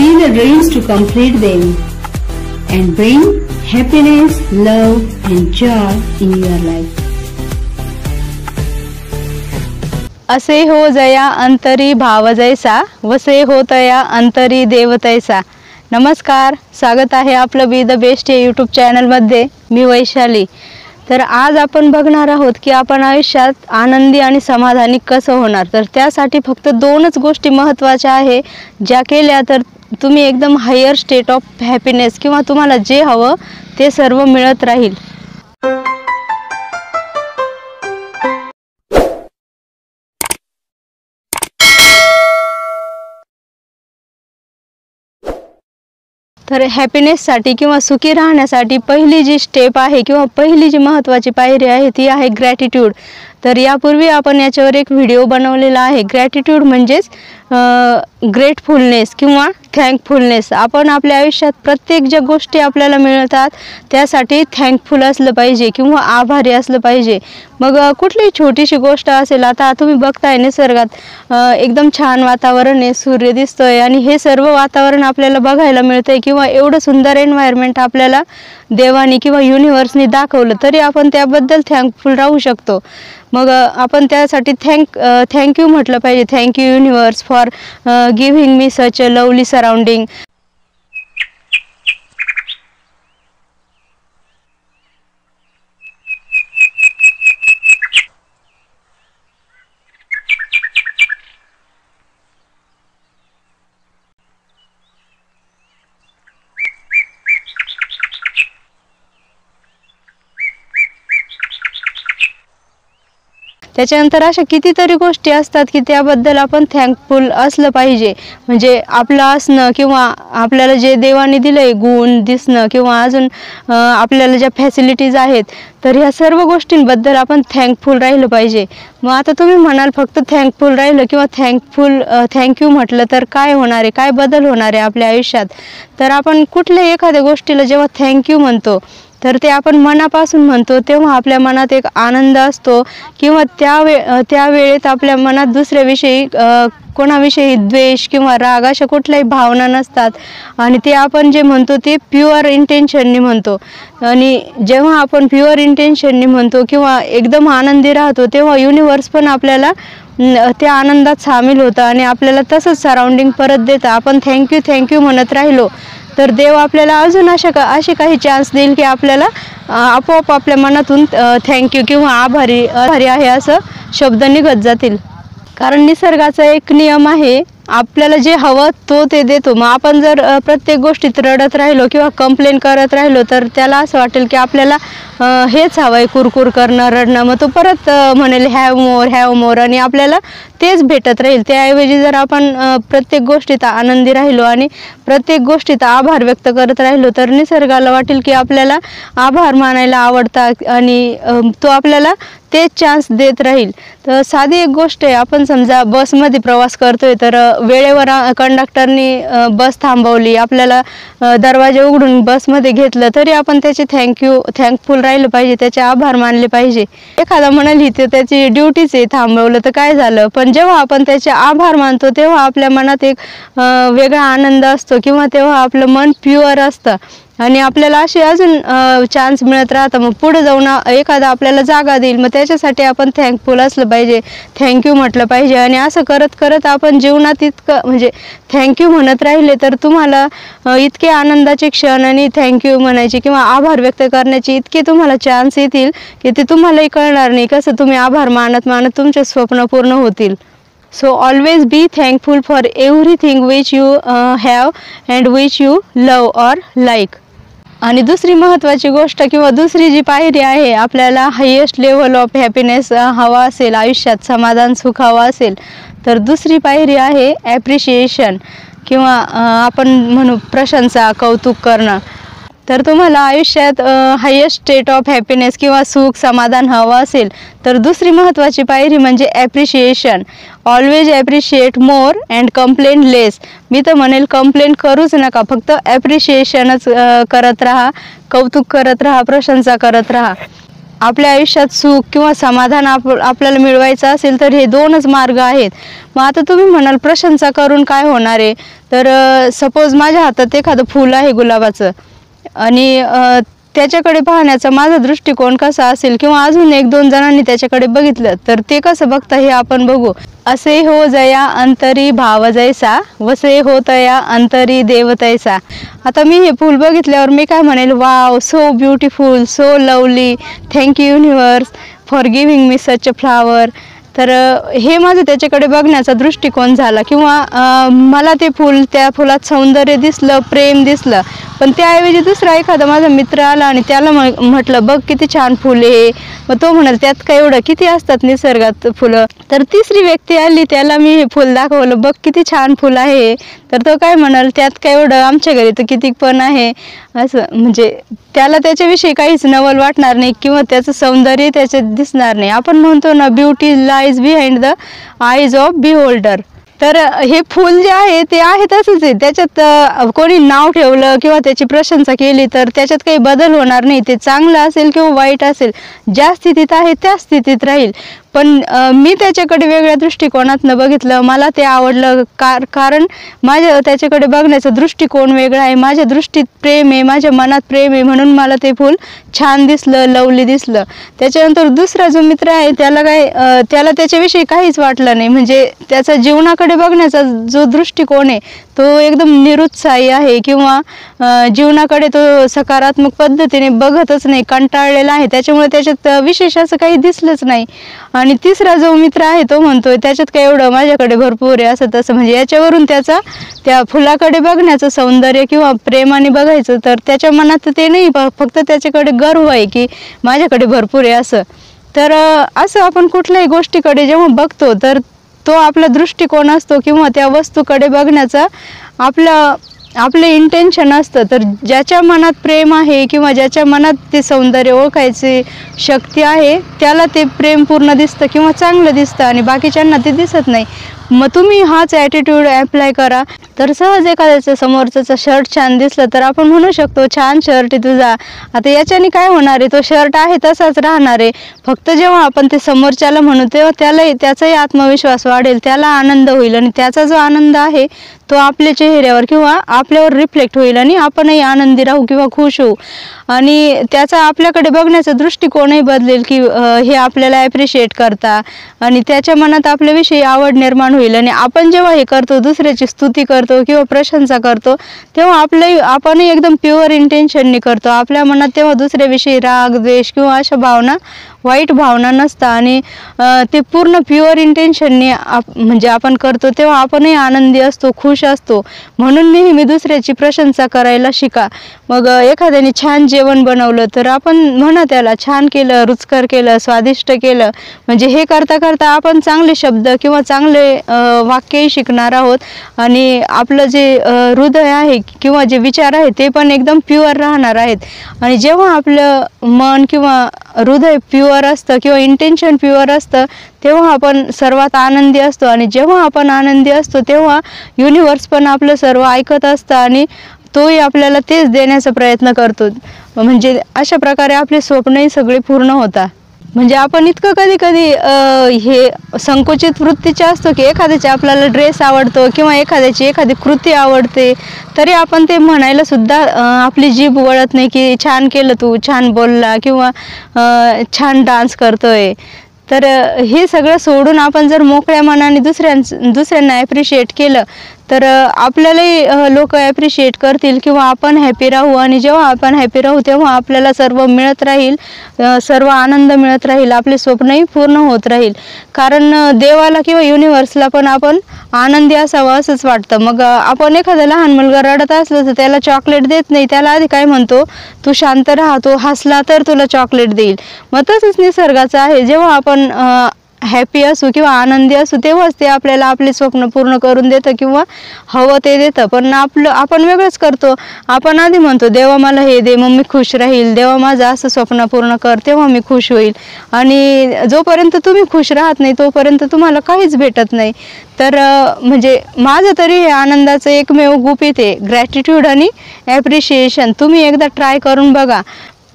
see the dreams to complete them and bring happiness, love and joy in your life. असे हो जया अंतरी भाव जैसा, वसे होतया अंतरी देव तैसा. नमस्कार, स्वागत आहे आपलं बी द बेस्ट या यूट्यूब चॅनलमध्ये. मी वैशाली. तर आज आपण बघणार आहोत की आपण आयुष्यात आनंदी आणि समाधानी कसं होणार. तर त्यासाठी फक्त दोनच गोष्टी महत्त्वाच्या आहे, ज्या केल्या तर तुम्ही एकदम हायर स्टेट ऑफ हॅपीनेस किंवा तुम्हाला जे हवं ते सर्व मिळत राहील. तर हॅपीनेससाठी किंवा सुखी राहण्यासाठी पहिली जी स्टेप आहे किंवा पहिली जी महत्त्वाची पायरी आहे ती आहे ग्रॅटिट्यूड. तर यापूर्वी आपण याच्यावर एक व्हिडिओ बनवलेला आहे. ग्रॅटिट्यूड म्हणजेच ग्रेटफुलनेस किंवा थँकफुलनेस. आपण आपल्या आयुष्यात प्रत्येक ज्या गोष्टी आपल्याला मिळतात त्यासाठी थँकफुल असलं पाहिजे किंवा आभारी असलं पाहिजे. मग कुठलीही छोटीशी गोष्ट असेल, आता तुम्ही बघताय निसर्गात एकदम छान वातावरण आहे, सूर्य दिसतोय आणि हे सर्व वातावरण आपल्याला बघायला मिळतंय किंवा एवढं सुंदर एन्व्हायरमेंट आपल्याला देवाने किंवा युनिव्हर्सने दाखवलं तरी आपण त्याबद्दल थँकफुल राहू शकतो. मग आपण त्यासाठी थँक्यू म्हटलं पाहिजे. Thank you universe for giving me such a lovely surrounding. त्याच्यानंतर अशा कितीतरी गोष्टी असतात की त्याबद्दल आपण थँकफुल असलं पाहिजे. म्हणजे आपलं असणं किंवा आपल्याला जे देवाने दिलंय गुण दिसणं किंवा अजून आपल्याला ज्या फॅसिलिटीज आहेत, तर ह्या सर्व गोष्टींबद्दल आपण थँकफुल राहिलं पाहिजे. मग आता तुम्ही म्हणाल फक्त थँकफुल राहिलं किंवा थँक्यू म्हटलं तर काय होणार आहे, काय बदल होणार आहे आपल्या आयुष्यात. तर आपण कुठल्याही एखाद्या गोष्टीला जेव्हा थँक्यू म्हणतो तर ते आपण मनापासून म्हणतो, तेव्हा आपल्या मनात एक आनंद असतो किंवा त्या वेळेत आपल्या मनात दुसऱ्याविषयी कोणाविषयी द्वेष किंवा राग अशा कुठल्याही भावना नसतात आणि ते आपण जे म्हणतो ते प्युअर इंटेन्शननी म्हणतो. आणि जेव्हा आपण प्युअर इंटेन्शननी म्हणतो किंवा एकदम आनंदी राहतो तेव्हा युनिव्हर्स पण आपल्याला त्या आनंदात सामील होतं आणि आपल्याला तसंच सराउंडिंग परत देतं. आपण थँक्यू म्हणत राहिलो तर देव आपल्याला अजून असे काही चान्स देईल की आपल्याला आपोआप आपल्या मनातून थँक्यू किंवा आभारी आहे असं शब्द निघत जातील. कारण निसर्गाचा एक नियम आहे, आपल्याला जे हवं ते देतो. मग आपण जर प्रत्येक गोष्टीत रडत राहिलो किंवा कंप्लेन करत राहिलो तर त्याला असं वाटेल की आपल्याला हेच हवं आहे, कुरकुर करणं, रडणं. मग तो परत म्हणेल हॅव मोर आणि आपल्याला तेच भेटत राहील. त्याऐवजी जर आपण प्रत्येक गोष्टीत आनंदी राहिलो आणि प्रत्येक गोष्टीत आभार व्यक्त करत राहिलो तर निसर्गाला वाटेल की आपल्याला आभार मानायला आवडतात आणि तो आपल्याला तेच चान्स देत राहील. तर साधी एक गोष्ट आहे, आपण समजा बसमध्ये प्रवास करतोय तर वेळेवर कंडक्टरनी बस थांबवली, आपल्याला दरवाजे उघडून बसमध्ये घेतलं तरी आपण त्याचे थँकफुल राहिलं पाहिजे, त्याचे आभार मानले पाहिजे. एखादा म्हणाल ही त्याची ड्युटीच आहे, थांबवलं तर काय झालं. पण जेव्हा आपण त्याचे आभार मानतो तेव्हा आपल्या मनात एक वेगळा आनंद असतो किंवा तेव्हा आपलं मन प्युअर असतं आणि आपल्याला असे अजून चान्स मिळत राहतं. मग पुढे जाऊन एखादा आपल्याला जागा देईल, मग त्याच्यासाठी आपण थँकफुल असलं पाहिजे, थँक्यू म्हटलं पाहिजे. आणि असं करत करत आपण जीवनात इतकं म्हणजे थँक्यू म्हणत राहिले तर तुम्हाला इतके आनंदाचे क्षण आणि थँक्यू म्हणायचे किंवा आभार व्यक्त करण्याचे इतके तुम्हाला चान्स येतील की ते तुम्हालाही कळणार नाही कसं तुम्ही आभार मानत तुमचे स्वप्न पूर्ण होतील. So always be thankful for everything which you have and which you love or like. आणि दुसरी महत्त्वाची गोष्ट किंवा दुसरी जी पायरी आहे, आपल्याला हायेस्ट लेवल ऑफ हॅपीनेस हवा असेल, आयुष्यात समाधान सुख हवा असेल तर दुसरी पायरी आहे ॲप्रिशिएशन किंवा आपण म्हणू प्रशंसा, कौतुक करणं. तर तुम्हाला आयुष्यात हायेस्ट स्टेट ऑफ हॅपीनेस किंवा सुख समाधान हवं असेल तर दुसरी महत्त्वाची पायरी म्हणजे appreciation. Always appreciate more and complain less. मी तर म्हणेल कंप्लेन करूच नका, फक्त ॲप्रिशिएशनच करत राहा, कौतुक करत राहा, प्रशंसा करत राहा. आपल्या आयुष्यात सुख किंवा समाधान आपल्याला मिळवायचं असेल तर हे दोनच मार्ग आहेत. मग आता तुम्ही म्हणाल प्रशंसा करून काय होणार आहे, तर सपोज माझ्या हातात एखादं फूल आहे गुलाबाचं आणि त्याच्याकडे पाहण्याचा माझा दृष्टिकोन कसा असेल किंवा अजून 1-2 जणांनी त्याच्याकडे बघितलं तर ते कसं बघता हे आपण बघू. असे हो जया अंतरी भाव जैसा, वसे हो तया अंतरी देव तैसा. आता मी हे फूल बघितल्यावर मी काय म्हणेल, wow, so beautiful, so lovely, thank you universe for giving me such a flower. तर हे माझं त्याच्याकडे बघण्याचा दृष्टिकोन झाला किंवा मला ते फूल, त्या फुलात सौंदर्य दिसलं, प्रेम दिसलं. पण त्याऐवजी दुसरा एखादा माझा मित्र आला आणि त्याला म्हटलं बघ किती छान फुल आहे, मग तो म्हणाल त्यात काय एवढं, किती असतात निसर्गात फुलं. तर तिसरी व्यक्ती आली, त्याला मी हे फुल दाखवलं, बघ किती छान फुल आहे, तर तो काय म्हणाल त्यात काय एवढं, आमच्या घरी तर किती पण आहे. असं म्हणजे त्याला त्याच्याविषयी काहीच नवल वाटणार नाही किंवा त्याचं सौंदर्य त्याच्यात दिसणार नाही. आपण म्हणतो ना, beauty lies behind the eyes of beholder. तर हे फूल जे आहे ते आहे तसंच आहे. त्याच्यात कोणी नाव ठेवलं किंवा त्याची प्रशंसा केली तर त्याच्यात काही बदल होणार नाही. ते चांगलं असेल किंवा वाईट असेल, ज्या स्थितीत आहे त्या स्थितीत राहील. पण मी त्याच्याकडे वेगळ्या दृष्टिकोनातनं बघितलं, मला ते आवडलं. कारण माझ्या त्याच्याकडे बघण्याचा दृष्टिकोन वेगळा आहे. माझ्या दृष्टीत प्रेम आहे, माझ्या मनात प्रेम आहे, म्हणून मला ते फूल छान दिसलं, लवली दिसलं. त्याच्यानंतर दुसरा जो मित्र आहे त्याला त्याच्याविषयी काहीच वाटलं नाही. म्हणजे त्याचा जीवनाकडे बघण्याचा जो दृष्टिकोन आहे तो एकदम निरुत्साही आहे किंवा जीवनाकडे तो सकारात्मक पद्धतीने बघतच नाही, कंटाळलेला आहे. त्याच्यामुळे त्याच्यात विशेष असं काही दिसलंच नाही. आणि तिसरा जो मित्र आहे तो म्हणतोय त्याच्यात काय एवढं, माझ्याकडे भरपूर आहे, असं तसं. म्हणजे याच्यावरून त्याचा त्या फुलाकडे बघण्याचं सौंदर्य किंवा प्रेमाने बघायचं तर त्याच्या मनात ते नाही, फक्त त्याच्याकडे गर्व आहे की माझ्याकडे भरपूर आहे असं. तर असं आपण कुठल्याही गोष्टीकडे जेव्हा बघतो तर तो आपला दृष्टिकोन असतो किंवा त्या वस्तूकडे बघण्याचा आपलं इंटेन्शन असतं. तर ज्याच्या मनात प्रेम आहे किंवा ज्याच्या मनात ते सौंदर्य ओळखायची शक्ती आहे त्याला ते प्रेम पूर्ण दिसतं किंवा चांगलं दिसतं आणि बाकीच्यांना ते दिसत नाही. मग तुम्ही हाच ॲटिट्यूड ॲप्लाय करा तर सहज एखाद्याचं समोरचं शर्ट छान दिसलं तर आपण म्हणू शकतो छान शर्ट आहे तुझा. आता याच्याने काय होणार आहे, तो शर्ट आहे तसाच राहणार आहे. फक्त जेव्हा आपण ते समोरच्याला म्हणू तेव्हा त्याचाही आत्मविश्वास वाढेल, त्याला आनंद होईल आणि त्याचा जो आनंद आहे तो आपल्या चेहऱ्यावर किंवा आपल्यावर रिफ्लेक्ट होईल आणि आपणही आनंदी राहू किंवा खुश होऊ. आणि त्याचा आपल्याकडे बघण्याचा दृष्टिकोनही बदलेल की हे आपल्याला ॲप्रिशिएट करता आणि त्याच्या मनात आपल्याविषयी आवड निर्माण होईल. आणि आपण जेव्हा हे करतो, दुसऱ्याची स्तुती करतो किंवा प्रशंसा करतो, तेव्हा आपणही एकदम प्युअर इंटेन्शनने करतो. आपल्या मनात तेव्हा दुसऱ्याविषयी राग, द्वेष किंवा अशा भावना, वाईट भावना नसतात आणि ते पूर्ण प्युअर इंटेन्शनने म्हणजे आपण करतो तेव्हा आपणही आनंदी असतो, खुश असतो. म्हणून नेहमी दुसऱ्याची प्रशंसा करायला शिका. मग एखाद्याने छान जेवण बनवलं तर आपण म्हणा त्याला छान केलं, रुचकर केलं, स्वादिष्ट केलं. म्हणजे हे करता करता आपण चांगले शब्द किंवा चांगले वाक्यही शिकणार आहोत आणि आपलं जे हृदय आहे किंवा जे विचार आहे ते पण एकदम प्युअर राहणार आहेत. आणि जेव्हा आपलं मन किंवा हृदय प्युअर असतं किंवा इंटेन्शन प्युअर असतं तेव्हा आपण सर्वात आनंदी असतो आणि जेव्हा आपण आनंदी असतो तेव्हा युनिवर्स पण आपलं सर्व ऐकत असतं आणि तोही आपल्याला तेच देण्याचा प्रयत्न करतो. म्हणजे अशा प्रकारे आपले स्वप्नही सगळे पूर्ण होतात. म्हणजे आपण इतकं कधी कधी हे संकुचित वृत्तीचे असतो की एखाद्याचे आपल्याला ड्रेस आवडतो किंवा एखाद्याची एखादी कृती आवडते तरी आपण ते म्हणायला सुद्धा आपली जीभ वळत नाही की छान केलं तू, छान बोलला किंवा छान डान्स करतोय. तर हे सगळं सोडून आपण जर मोकळ्या मनाने दुसऱ्यांना ॲप्रिशिएट केलं तर आपल्यालाही लोक ॲप्रिशिएट करतील किंवा आपण हॅपी राहू. आणि जेव्हा आपण हॅपी राहू तेव्हा आपल्याला सर्व मिळत राहील, सर्व आनंद मिळत राहील, आपले स्वप्नही पूर्ण होत राहील. कारण देवाला किंवा युनिवर्सला पण आपण आनंदी असावं असंच वाटतं. मग आपण एखादा लहान मुलगा रडत असलं तर त्याला चॉकलेट देत नाही, त्याला आधी काय म्हणतो, तू शांत राहा, तो हसला तर तुला चॉकलेट देईल. मग तसंच निसर्गाचं आहे, जेव्हा आपण हॅपी असू किंवा आनंदी असू तेव्हाच ते आपल्याला आपले स्वप्न पूर्ण करून देतं किंवा हवं ते देतं. पण आपण वेगळंच करतो. आपण आधी म्हणतो देवा मला हे दे मग मी खुश राहील, देवा माझं असं स्वप्न पूर्ण कर तेव्हा मी खुश होईल. आणि जोपर्यंत तुम्ही खुश राहत नाही तोपर्यंत तुम्हाला काहीच भेटत नाही. तर म्हणजे माझं तरी हे आनंदाचं एकमेव गुपित आहे, ग्रॅटिट्यूड आणि ॲप्रिशिएशन. तुम्ही एकदा ट्राय करून बघा.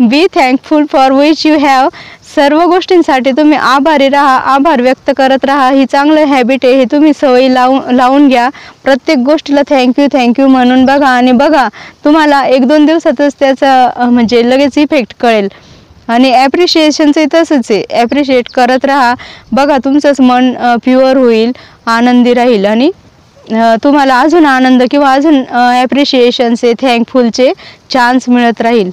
Be thankful for which you have सर्व गोष्टींसाठी तुम्ही आभारी राहा, आभार व्यक्त करत राहा. ही चांगलं हॅबिट आहे, हे तुम्ही सवयी लावून घ्या. प्रत्येक गोष्टीला थँक्यू म्हणून बघा आणि बघा तुम्हाला 1-2 दिवसातच त्याचा म्हणजे लगेच इफेक्ट कळेल. आणि ॲप्रिशिएशनचं तसंच आहे, ॲप्रिशिएट करत राहा. बघा तुमचंच मन प्युअर होईल, आनंदी राहील आणि तुम्हाला अजून आनंद किंवा अजून ॲप्रिशिएशनचे थँकफुलचे चान्स मिळत राहील.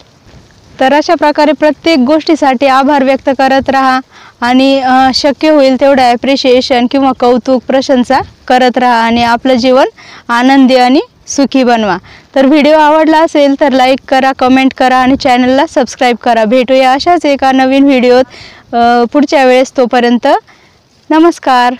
तर अशा प्रकारे प्रत्येक गोष्टीसाठी आभार व्यक्त करत राहा आणि शक्य होईल तेवढं ॲप्रिशिएशन किंवा कौतुक प्रशंसा करत राहा आणि आपलं जीवन आनंदी आणि सुखी बनवा. तर व्हिडिओ आवडला असेल तर लाईक करा, कमेंट करा आणि चॅनलला सबस्क्राईब करा. भेटूया अशाच एका नवीन व्हिडिओत पुढच्या वेळेस. तोपर्यंत नमस्कार.